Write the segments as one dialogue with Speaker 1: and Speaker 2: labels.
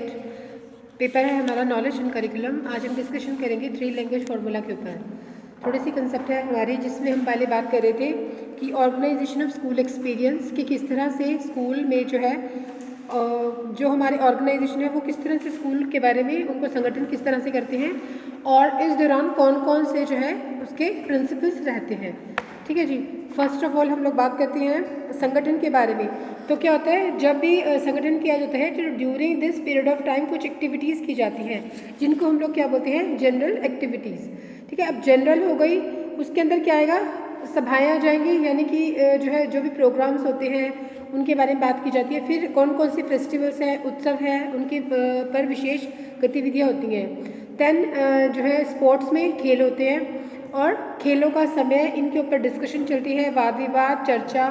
Speaker 1: Paper है हमारा knowledge and curriculum. आज हम डिस्कशन करेंगे 3 लैंग्वेज फार्मूला के ऊपर। थोड़ी सी कंसेप्ट है हमारी जिसमें हम पहले बात कर रहे थे कि ऑर्गेनाइजेशन ऑफ स्कूल एक्सपीरियंस कि किस तरह से स्कूल में जो है जो हमारे ऑर्गेनाइजेशन है वो किस तरह से स्कूल के बारे में उनको संगठन किस तरह से करते हैं और इस दौरान कौन कौन से जो है उसके प्रिंसिपल्स रहते हैं। ठीक है जी। फर्स्ट ऑफ ऑल हम लोग बात करते हैं संगठन के बारे में। तो क्या होता है जब भी संगठन किया जाता है तो during this period of time कुछ एक्टिविटीज़ की जाती हैं जिनको हम लोग क्या बोलते हैं, जनरल एक्टिविटीज़। ठीक है, अब जनरल हो गई, उसके अंदर क्या आएगा, सभाएँ आ जाएंगी, यानी कि जो है जो भी प्रोग्राम्स होते हैं उनके बारे में बात की जाती है। फिर कौन कौन से फेस्टिवल्स हैं, उत्सव हैं, उनके पर विशेष गतिविधियाँ होती हैं। देन जो है स्पोर्ट्स में खेल होते हैं और खेलों का समय, इनके ऊपर डिस्कशन चलती है, वाद विवाद, चर्चा,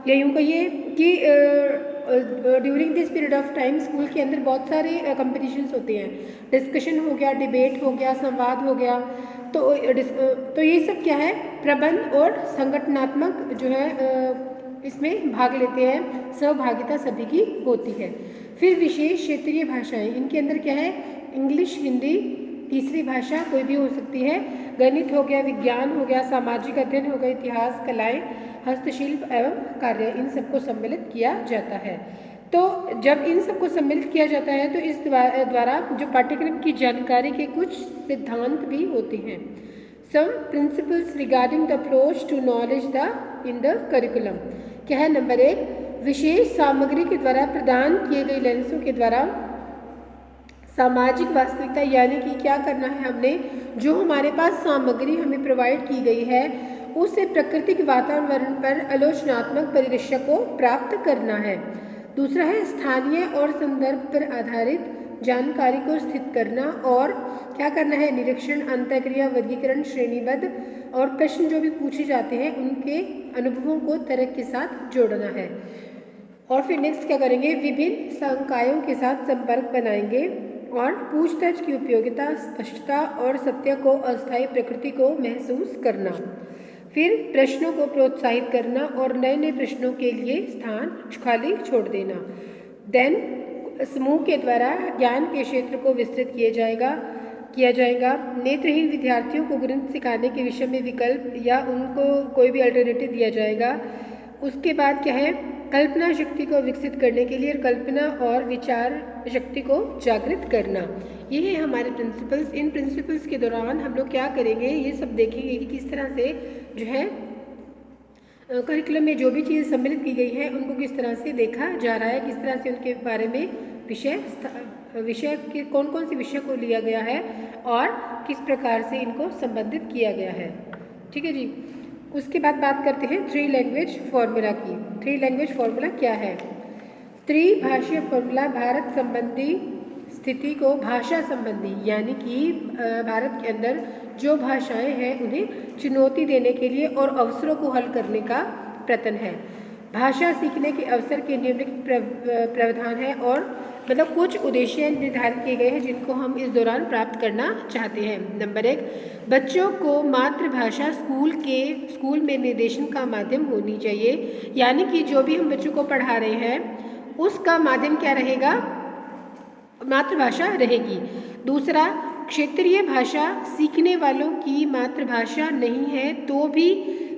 Speaker 1: या यूँ कहिए कि during this period of time school के अंदर बहुत सारे कंपटीशंस होते हैं। डिस्कशन हो गया, डिबेट हो गया, संवाद हो गया। तो ये सब क्या है, प्रबंध और संगठनात्मक जो है इसमें भाग लेते हैं, सहभागिता सभी की होती है। फिर विशेष क्षेत्रीय भाषाएं, इनके अंदर क्या है, इंग्लिश, हिंदी, तीसरी भाषा कोई भी हो सकती है, गणित हो गया, विज्ञान हो गया, सामाजिक अध्ययन हो गया, इतिहास, कलाएं, हस्तशिल्प एवं कार्य, इन सबको सम्मिलित किया जाता है। तो जब इन सबको सम्मिलित किया जाता है तो इस द्वारा जो पाठ्यक्रम की जानकारी के कुछ सिद्धांत भी होते हैं। Some principles regarding the approach to knowledge the in the curriculum. क्या है, नंबर 1, विशेष सामग्री के द्वारा प्रदान किए गए लेंसों के द्वारा सामाजिक वास्तविकता, यानी कि क्या करना है हमने, जो हमारे पास सामग्री हमें प्रोवाइड की गई है उससे प्राकृतिक वातावरण पर आलोचनात्मक परिदृश्य को प्राप्त करना है। दूसरा है स्थानीय और संदर्भ पर आधारित जानकारी को स्थित करना और क्या करना है, निरीक्षण, अंतःक्रिया, वर्गीकरण, श्रेणीबद्ध और प्रश्न जो भी पूछे जाते हैं उनके अनुभवों को तर्क के साथ जोड़ना है। और फिर नेक्स्ट क्या करेंगे, विभिन्न संकायों के साथ संपर्क बनाएंगे और पूछताछ की उपयोगिता, स्पष्टता और सत्य को अस्थायी प्रकृति को महसूस करना। फिर प्रश्नों को प्रोत्साहित करना और नए नए प्रश्नों के लिए स्थान खाली छोड़ देना। देन समूह के द्वारा ज्ञान के क्षेत्र को विस्तृत किया जाएगा। नेत्रहीन विद्यार्थियों को गणित सिखाने के विषय में विकल्प या उनको कोई भी अल्टरनेटिव दिया जाएगा। उसके बाद क्या है, कल्पना शक्ति को विकसित करने के लिए कल्पना और विचार शक्ति को जागृत करना। ये है हमारे प्रिंसिपल्स। इन प्रिंसिपल्स के दौरान हम लोग क्या करेंगे, ये सब देखेंगे कि किस तरह से जो है करिकुलम में जो भी चीज़ सम्मिलित की गई है उनको किस तरह से देखा जा रहा है, किस तरह से उनके बारे में विषय के कौन कौन से विषय को लिया गया है और किस प्रकार से इनको संबंधित किया गया है। ठीक है जी। उसके बाद बात करते हैं 3 लैंग्वेज फार्मूला की। 3 लैंग्वेज फार्मूला क्या है? त्रिभाषीय फार्मूला भारत संबंधी स्थिति को भाषा संबंधी, यानी कि भारत के अंदर जो भाषाएं हैं उन्हें चुनौती देने के लिए और अवसरों को हल करने का प्रयत्न है। भाषा सीखने के अवसर के निम्नलिखित प्रावधान है और मतलब कुछ उद्देश्य निर्धारित किए गए हैं जिनको हम इस दौरान प्राप्त करना चाहते हैं। नंबर 1, बच्चों को मातृभाषा स्कूल में निर्देशन का माध्यम होनी चाहिए, यानी कि जो भी हम बच्चों को पढ़ा रहे हैं उसका माध्यम क्या रहेगा, मातृभाषा रहेगी। दूसरा, क्षेत्रीय भाषा सीखने वालों की मातृभाषा नहीं है तो भी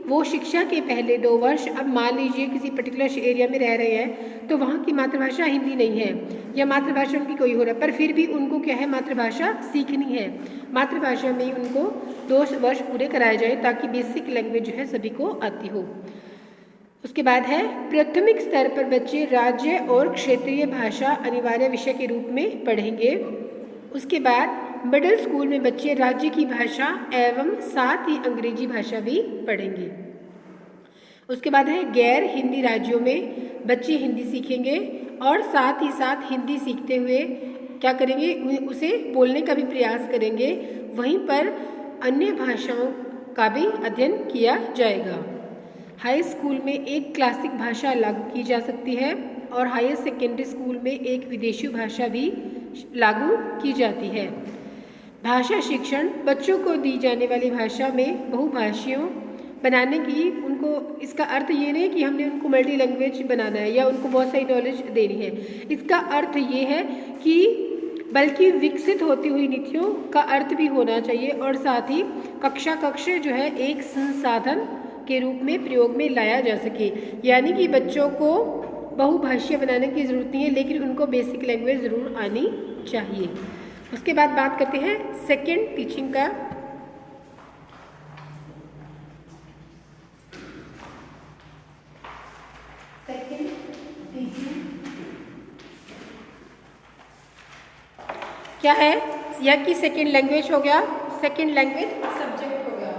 Speaker 1: वो शिक्षा के पहले 2 वर्ष, अब मान लीजिए किसी पर्टिकुलर एरिया में रह रहे हैं तो वहाँ की मातृभाषा हिंदी नहीं है या मातृभाषा उनकी कोई हो रहा है, पर फिर भी उनको क्या है, मातृभाषा सीखनी है। मातृभाषा में उनको 2 वर्ष पूरे कराए जाए ताकि बेसिक लैंग्वेज जो है सभी को आती हो। उसके बाद है प्राथमिक स्तर पर बच्चे राज्य और क्षेत्रीय भाषा अनिवार्य विषय के रूप में पढ़ेंगे। उसके बाद मिडिल स्कूल में बच्चे राज्य की भाषा एवं साथ ही अंग्रेजी भाषा भी पढ़ेंगे। उसके बाद है गैर हिंदी राज्यों में बच्चे हिंदी सीखेंगे और साथ ही साथ हिंदी सीखते हुए क्या करेंगे, उसे बोलने का भी प्रयास करेंगे। वहीं पर अन्य भाषाओं का भी अध्ययन किया जाएगा। हाई स्कूल में एक क्लासिक भाषा लागू की जा सकती है और हायर सेकेंडरी स्कूल में एक विदेशी भाषा भी लागू की जाती है। भाषा शिक्षण, बच्चों को दी जाने वाली भाषा में बहुभाषियों बनाने की, उनको इसका अर्थ ये नहीं कि हमने उनको मल्टी लैंग्वेज बनाना है या उनको बहुत सारी नॉलेज देनी है। इसका अर्थ ये है कि बल्कि विकसित होती हुई नीतियों का अर्थ भी होना चाहिए और साथ ही कक्षा कक्ष जो है एक संसाधन के रूप में प्रयोग में लाया जा सके। यानी कि बच्चों को बहुभाषीय बनाने की ज़रूरत नहीं है, लेकिन उनको बेसिक लैंग्वेज ज़रूर आनी चाहिए। उसके बाद बात करते हैं सेकेंड टीचिंग का। सेकेंड टीचिंग क्या है? या कि सेकेंड लैंग्वेज हो गया, सेकेंड लैंग्वेज सब्जेक्ट हो गया।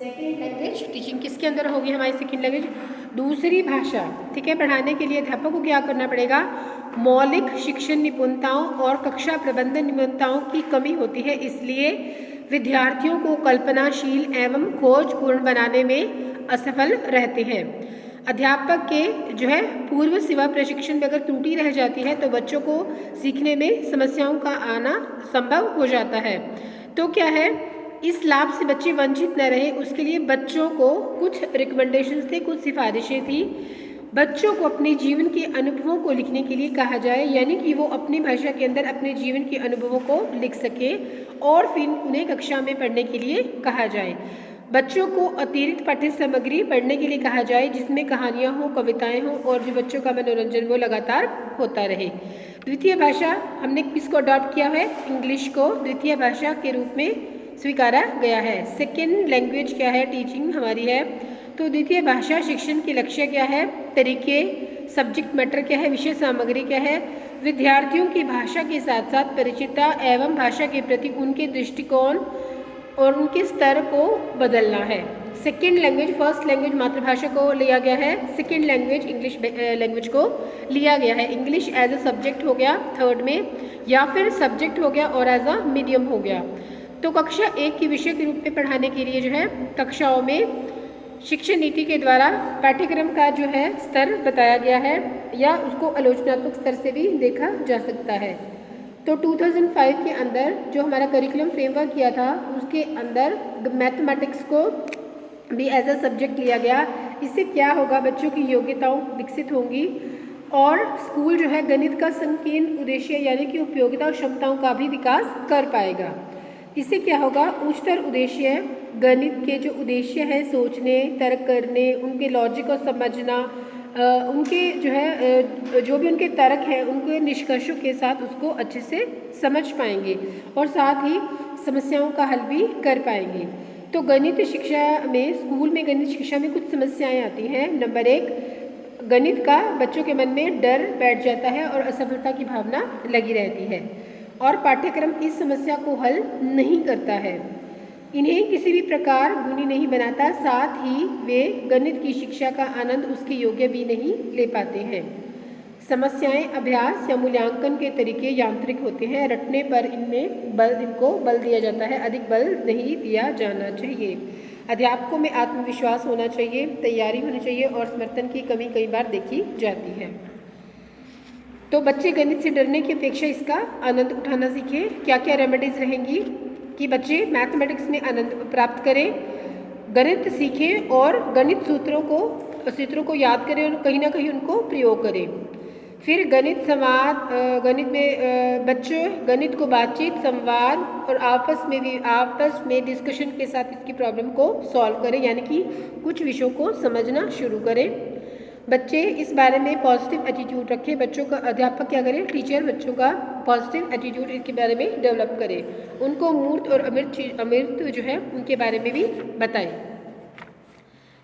Speaker 1: सेकेंड लैंग्वेज टीचिंग किसके अंदर होगी हमारी सेकेंड लैंग्वेज? दूसरी भाषा। ठीक है, पढ़ाने के लिए अध्यापक को क्या करना पड़ेगा? मौलिक शिक्षण निपुणताओं और कक्षा प्रबंधन निपुणताओं की कमी होती है, इसलिए विद्यार्थियों को कल्पनाशील एवं खोजपूर्ण बनाने में असफल रहते हैं। अध्यापक के जो है पूर्व सेवा प्रशिक्षण में अगर त्रुटि रह जाती है तो बच्चों को सीखने में समस्याओं का आना संभव हो जाता है। तो क्या है, इस लाभ से बच्चे वंचित न रहे उसके लिए बच्चों को कुछ रिकमेंडेशंस थे, कुछ सिफारिशें थी। बच्चों को अपने जीवन के अनुभवों को लिखने के लिए कहा जाए, यानी कि वो अपनी भाषा के अंदर अपने जीवन के अनुभवों को लिख सके और फिर उन्हें कक्षा में पढ़ने के लिए कहा जाए। बच्चों को अतिरिक्त पाठ्य सामग्री पढ़ने के लिए कहा जाए जिसमें कहानियाँ हों, कविताएं हों और जो बच्चों का मनोरंजन वो लगातार होता रहे। द्वितीय भाषा हमने किसको अडॉप्ट किया है? इंग्लिश को द्वितीय भाषा के रूप में स्वीकारा गया है। सेकेंड लैंग्वेज क्या है? टीचिंग हमारी है। तो द्वितीय भाषा शिक्षण के लक्ष्य क्या है? तरीके, सब्जेक्ट मैटर क्या है? विषय सामग्री क्या है? विद्यार्थियों की भाषा के साथ साथ परिचितता एवं भाषा के प्रति उनके दृष्टिकोण और उनके स्तर को बदलना है। सेकेंड लैंग्वेज, फर्स्ट लैंग्वेज मातृभाषा को लिया गया है, सेकेंड लैंग्वेज इंग्लिश लैंग्वेज को लिया गया है। इंग्लिश एज अ सब्जेक्ट हो गया थर्ड में, या फिर सब्जेक्ट हो गया और एज अ मीडियम हो गया। तो कक्षा 1 के विषय के रूप में पढ़ाने के लिए जो है कक्षाओं में शिक्षण नीति के द्वारा पाठ्यक्रम का जो है स्तर बताया गया है, या उसको आलोचनात्मक स्तर से भी देखा जा सकता है। तो 2005 के अंदर जो हमारा करिकुलम फ्रेमवर्क किया था उसके अंदर मैथमेटिक्स को भी एज अ सब्जेक्ट लिया गया। इससे क्या होगा? बच्चों की योग्यताओं विकसित होंगी और स्कूल जो है गणित का संकीर्ण उद्देश्य यानी कि उपयोगिता और क्षमताओं का भी विकास कर पाएगा। इससे क्या होगा? उच्चतर उद्देश्य गणित के जो उद्देश्य है सोचने, तर्क करने, उनके लॉजिक को समझना, उनके जो है जो भी उनके तर्क हैं उनके निष्कर्षों के साथ उसको अच्छे से समझ पाएंगे और साथ ही समस्याओं का हल भी कर पाएंगे। तो गणित शिक्षा में, स्कूल में गणित शिक्षा में कुछ समस्याएं आती हैं। नंबर 1, गणित का बच्चों के मन में डर बैठ जाता है और असफलता की भावना लगी रहती है और पाठ्यक्रम इस समस्या को हल नहीं करता है, इन्हें किसी भी प्रकार गुणी नहीं बनाता, साथ ही वे गणित की शिक्षा का आनंद उसके योग्य भी नहीं ले पाते हैं। समस्याएं अभ्यास या मूल्यांकन के तरीके यांत्रिक होते हैं, रटने पर इनको बल दिया जाता है, अधिक बल नहीं दिया जाना चाहिए। अध्यापकों में आत्मविश्वास होना चाहिए, तैयारी होनी चाहिए और समर्थन की कमी कई बार देखी जाती है। तो बच्चे गणित से डरने की अपेक्षा इसका आनंद उठाना सीखें। क्या क्या रेमेडीज रहेंगी कि बच्चे मैथमेटिक्स में आनंद प्राप्त करें, गणित सीखें और गणित सूत्रों को याद करें और कहीं ना कहीं उनको प्रयोग करें। फिर गणित में बच्चे गणित को बातचीत, संवाद और आपस में डिस्कशन के साथ इसकी प्रॉब्लम को सॉल्व करें, यानी कि कुछ विषयों को समझना शुरू करें। बच्चे इस बारे में पॉजिटिव एटीट्यूड रखें। बच्चों का अध्यापक क्या करें? टीचर बच्चों का पॉजिटिव एटीट्यूड इसके बारे में डेवलप करें, उनको मूर्त और अमूर्त जो है उनके बारे में भी बताएं।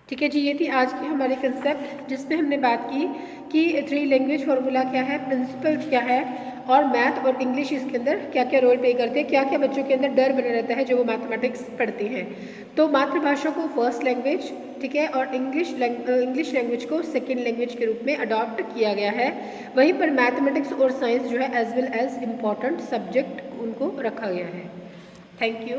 Speaker 1: ठीक है जी, ये थी आज की हमारी कंसेप्ट जिसमें हमने बात की कि 3 लैंग्वेज फार्मूला क्या है, प्रिंसिपल्स क्या है और मैथ और इंग्लिश इसके अंदर क्या क्या रोल प्ले करते हैं, क्या क्या बच्चों के अंदर डर बना रहता है जो वो मैथमेटिक्स पढ़ते हैं। तो मातृभाषा को फर्स्ट लैंग्वेज, ठीक है, और इंग्लिश लैंग्वेज को सेकेंड लैंग्वेज के रूप में अडॉप्ट किया गया है। वहीं पर मैथमेटिक्स और साइंस जो है as well as important subject उनको रखा गया है। Thank you.